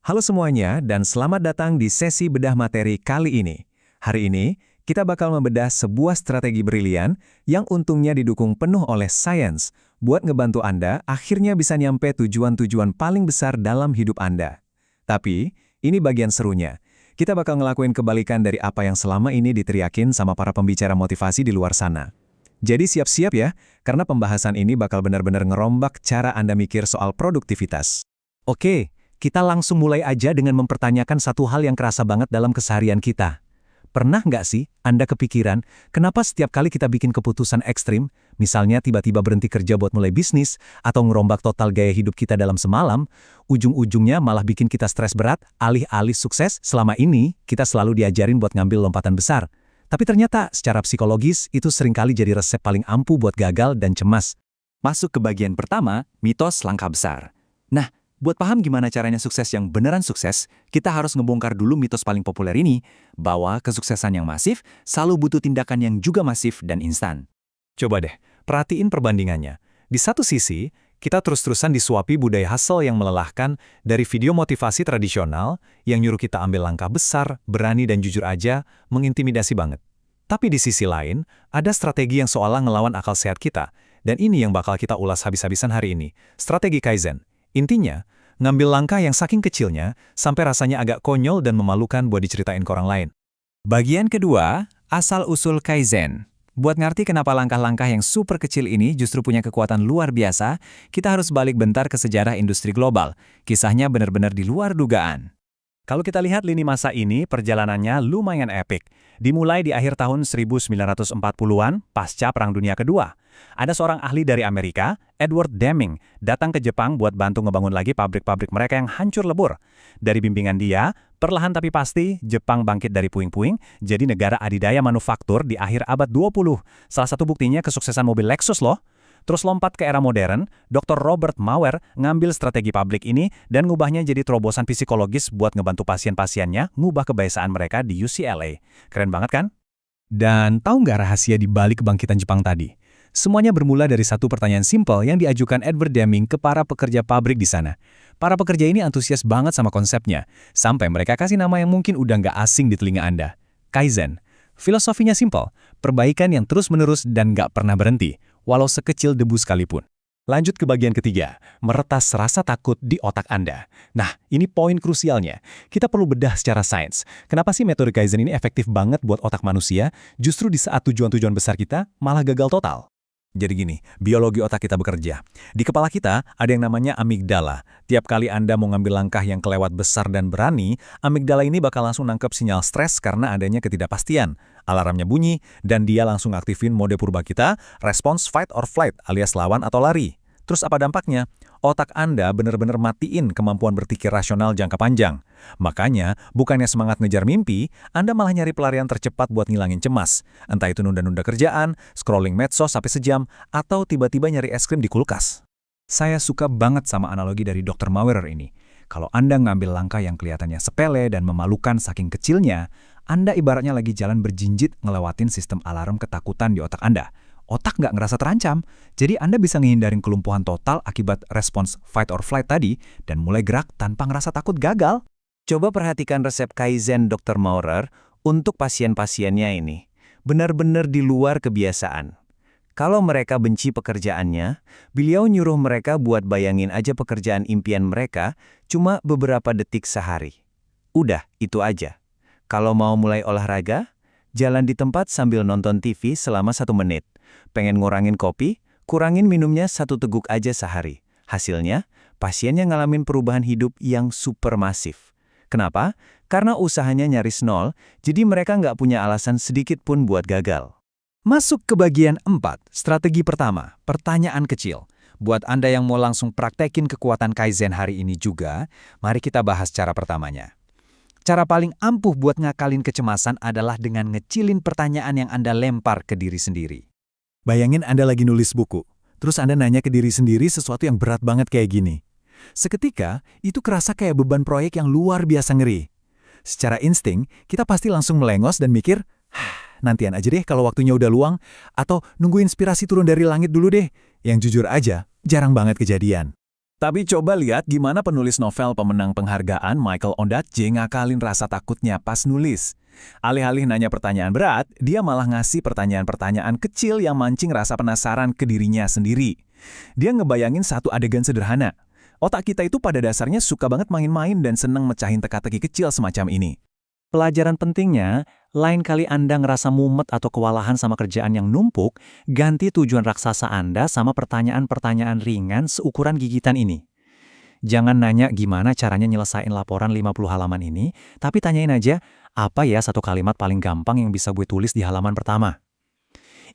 Halo semuanya dan selamat datang di sesi bedah materi kali ini. Hari ini, kita bakal membedah sebuah strategi brilian yang untungnya didukung penuh oleh sains buat ngebantu Anda akhirnya bisa nyampe tujuan-tujuan paling besar dalam hidup Anda. Tapi, ini bagian serunya. Kita bakal ngelakuin kebalikan dari apa yang selama ini diteriakin sama para pembicara motivasi di luar sana. Jadi siap-siap ya, karena pembahasan ini bakal benar-benar ngerombak cara Anda mikir soal produktivitas. Oke, kita langsung mulai aja dengan mempertanyakan satu hal yang kerasa banget dalam keseharian kita. Pernah nggak sih Anda kepikiran, kenapa setiap kali kita bikin keputusan ekstrim, misalnya tiba-tiba berhenti kerja buat mulai bisnis, atau ngerombak total gaya hidup kita dalam semalam, ujung-ujungnya malah bikin kita stres berat, alih-alih sukses, selama ini kita selalu diajarin buat ngambil lompatan besar. Tapi ternyata secara psikologis itu seringkali jadi resep paling ampuh buat gagal dan cemas. Masuk ke bagian pertama, mitos langkah besar. Nah, buat paham gimana caranya sukses yang beneran sukses, kita harus ngebongkar dulu mitos paling populer ini, bahwa kesuksesan yang masif selalu butuh tindakan yang juga masif dan instan. Coba deh, perhatiin perbandingannya. Di satu sisi, kita terus-terusan disuapi budaya hustle yang melelahkan dari video motivasi tradisional yang nyuruh kita ambil langkah besar, berani dan jujur aja, mengintimidasi banget. Tapi di sisi lain, ada strategi yang seolah ngelawan akal sehat kita, dan ini yang bakal kita ulas habis-habisan hari ini, strategi Kaizen. Intinya, ngambil langkah yang saking kecilnya, sampai rasanya agak konyol dan memalukan buat diceritain ke orang lain. Bagian kedua, asal-usul Kaizen. Buat ngerti kenapa langkah-langkah yang super kecil ini justru punya kekuatan luar biasa, kita harus balik bentar ke sejarah industri global. Kisahnya benar-benar di luar dugaan. Kalau kita lihat lini masa ini, perjalanannya lumayan epik. Dimulai di akhir tahun 1940-an, pasca Perang Dunia Kedua. Ada seorang ahli dari Amerika, Edward Deming, datang ke Jepang buat bantu ngebangun lagi pabrik-pabrik mereka yang hancur lebur. Dari bimbingan dia, perlahan tapi pasti, Jepang bangkit dari puing-puing, jadi negara adidaya manufaktur di akhir abad 20. Salah satu buktinya kesuksesan mobil Lexus loh. Terus lompat ke era modern, Dr. Robert Maurer ngambil strategi pabrik ini dan ngubahnya jadi terobosan psikologis buat ngebantu pasien-pasiennya ngubah kebiasaan mereka di UCLA. Keren banget kan? Dan tahu nggak rahasia di balik kebangkitan Jepang tadi? Semuanya bermula dari satu pertanyaan simpel yang diajukan Edward Deming ke para pekerja pabrik di sana. Para pekerja ini antusias banget sama konsepnya, sampai mereka kasih nama yang mungkin udah nggak asing di telinga Anda. Kaizen. Filosofinya simpel, perbaikan yang terus-menerus dan nggak pernah berhenti, walau sekecil debu sekalipun. Lanjut ke bagian ketiga, meretas rasa takut di otak Anda. Nah, ini poin krusialnya. Kita perlu bedah secara sains. Kenapa sih metode Kaizen ini efektif banget buat otak manusia, justru di saat tujuan-tujuan besar kita malah gagal total? Jadi gini, biologi otak kita bekerja. Di kepala kita ada yang namanya amigdala. Tiap kali Anda mau ngambil langkah yang kelewat besar dan berani, amigdala ini bakal langsung nangkep sinyal stres karena adanya ketidakpastian. Alarmnya bunyi, dan dia langsung aktifin mode purba kita, respons fight or flight alias lawan atau lari. Terus apa dampaknya? Otak Anda benar-benar matiin kemampuan berpikir rasional jangka panjang. Makanya, bukannya semangat ngejar mimpi, Anda malah nyari pelarian tercepat buat ngilangin cemas. Entah itu nunda-nunda kerjaan, scrolling medsos sampai sejam, atau tiba-tiba nyari es krim di kulkas. Saya suka banget sama analogi dari Dr. Maurer ini. Kalau Anda ngambil langkah yang kelihatannya sepele dan memalukan saking kecilnya, Anda ibaratnya lagi jalan berjinjit ngelewatin sistem alarm ketakutan di otak Anda. Otak nggak ngerasa terancam, jadi Anda bisa ngehindarin kelumpuhan total akibat respons fight or flight tadi dan mulai gerak tanpa ngerasa takut gagal. Coba perhatikan resep Kaizen Dr. Maurer untuk pasien-pasiennya ini. Benar-benar di luar kebiasaan. Kalau mereka benci pekerjaannya, beliau nyuruh mereka buat bayangin aja pekerjaan impian mereka cuma beberapa detik sehari. Udah, itu aja. Kalau mau mulai olahraga, jalan di tempat sambil nonton TV selama 1 menit. Pengen ngurangin kopi, kurangin minumnya 1 teguk aja sehari. Hasilnya, pasiennya ngalamin perubahan hidup yang super masif. Kenapa? Karena usahanya nyaris nol, jadi mereka nggak punya alasan sedikit pun buat gagal. Masuk ke bagian 4, strategi pertama, pertanyaan kecil. Buat Anda yang mau langsung praktekin kekuatan Kaizen hari ini juga, mari kita bahas cara pertamanya. Cara paling ampuh buat ngakalin kecemasan adalah dengan ngecilin pertanyaan yang Anda lempar ke diri sendiri. Bayangin Anda lagi nulis buku, terus Anda nanya ke diri sendiri sesuatu yang berat banget kayak gini. Seketika, itu kerasa kayak beban proyek yang luar biasa ngeri. Secara insting, kita pasti langsung melengos dan mikir, nantian aja deh kalau waktunya udah luang, atau nunggu inspirasi turun dari langit dulu deh. Yang jujur aja, jarang banget kejadian. Tapi coba lihat gimana penulis novel pemenang penghargaan Michael Ondaatje ngakalin rasa takutnya pas nulis. Alih-alih nanya pertanyaan berat, dia malah ngasih pertanyaan-pertanyaan kecil yang mancing rasa penasaran ke dirinya sendiri. Dia ngebayangin satu adegan sederhana. Otak kita itu pada dasarnya suka banget main-main dan seneng mecahin teka-teki kecil semacam ini. Pelajaran pentingnya, lain kali Anda ngerasa mumet atau kewalahan sama kerjaan yang numpuk, ganti tujuan raksasa Anda sama pertanyaan-pertanyaan ringan seukuran gigitan ini. Jangan nanya gimana caranya nyelesain laporan 50 halaman ini, tapi tanyain aja, apa ya satu kalimat paling gampang yang bisa gue tulis di halaman pertama.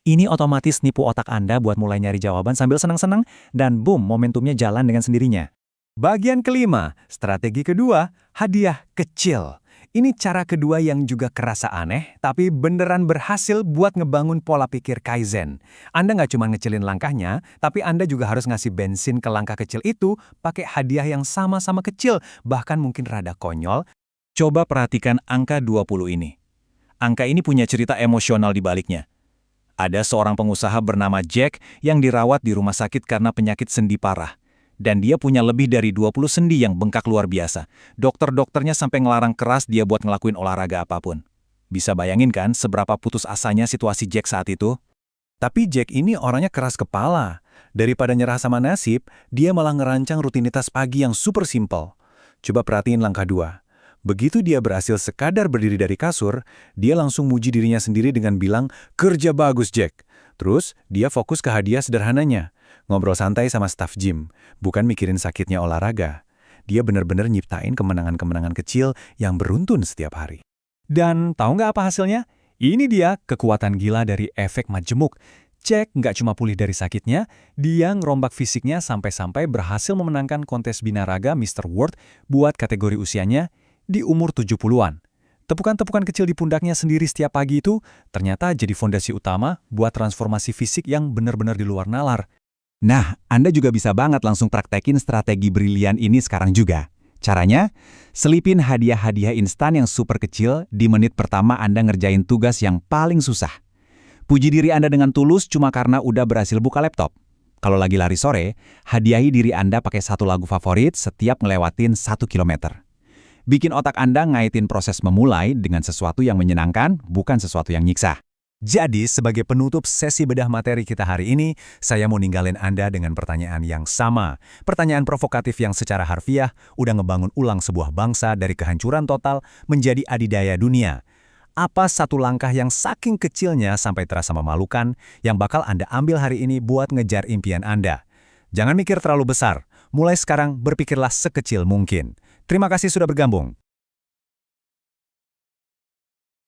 Ini otomatis nipu otak Anda buat mulai nyari jawaban sambil senang-senang, dan boom, momentumnya jalan dengan sendirinya. Bagian kelima, strategi kedua, hadiah kecil. Ini cara kedua yang juga kerasa aneh, tapi beneran berhasil buat ngebangun pola pikir Kaizen. Anda nggak cuma ngecilin langkahnya, tapi Anda juga harus ngasih bensin ke langkah kecil itu pakai hadiah yang sama-sama kecil, bahkan mungkin rada konyol. Coba perhatikan angka 20 ini. Angka ini punya cerita emosional di baliknya. Ada seorang pengusaha bernama Jack yang dirawat di rumah sakit karena penyakit sendi parah. Dan dia punya lebih dari 20 sendi yang bengkak luar biasa. Dokter-dokternya sampai ngelarang keras dia buat ngelakuin olahraga apapun. Bisa bayangin kan seberapa putus asanya situasi Jack saat itu? Tapi Jack ini orangnya keras kepala. Daripada nyerah sama nasib, dia malah ngerancang rutinitas pagi yang super simple. Coba perhatiin langkah 2. Begitu dia berhasil sekadar berdiri dari kasur, dia langsung muji dirinya sendiri dengan bilang, "Kerja bagus, Jack." Terus, dia fokus ke hadiah sederhananya. Ngobrol santai sama staf gym, bukan mikirin sakitnya olahraga. Dia benar-benar nyiptain kemenangan-kemenangan kecil yang beruntun setiap hari. Dan tahu nggak apa hasilnya? Ini dia kekuatan gila dari efek majemuk. Jack nggak cuma pulih dari sakitnya, dia ngerombak fisiknya sampai-sampai berhasil memenangkan kontes binaraga Mr. World buat kategori usianya di umur 70-an. Tepukan-tepukan kecil di pundaknya sendiri setiap pagi itu ternyata jadi fondasi utama buat transformasi fisik yang benar-benar di luar nalar. Nah, Anda juga bisa banget langsung praktekin strategi brilian ini sekarang juga. Caranya, selipin hadiah-hadiah instan yang super kecil di menit pertama Anda ngerjain tugas yang paling susah. Puji diri Anda dengan tulus cuma karena udah berhasil buka laptop. Kalau lagi lari sore, hadiahi diri Anda pakai satu lagu favorit setiap ngelewatin 1 kilometer. Bikin otak Anda ngaitin proses memulai dengan sesuatu yang menyenangkan, bukan sesuatu yang nyiksa. Jadi, sebagai penutup sesi bedah materi kita hari ini, saya mau ninggalin Anda dengan pertanyaan yang sama. Pertanyaan provokatif yang secara harfiah udah ngebangun ulang sebuah bangsa dari kehancuran total menjadi adidaya dunia. Apa satu langkah yang saking kecilnya sampai terasa memalukan yang bakal Anda ambil hari ini buat ngejar impian Anda? Jangan mikir terlalu besar. Mulai sekarang berpikirlah sekecil mungkin. Terima kasih sudah bergabung.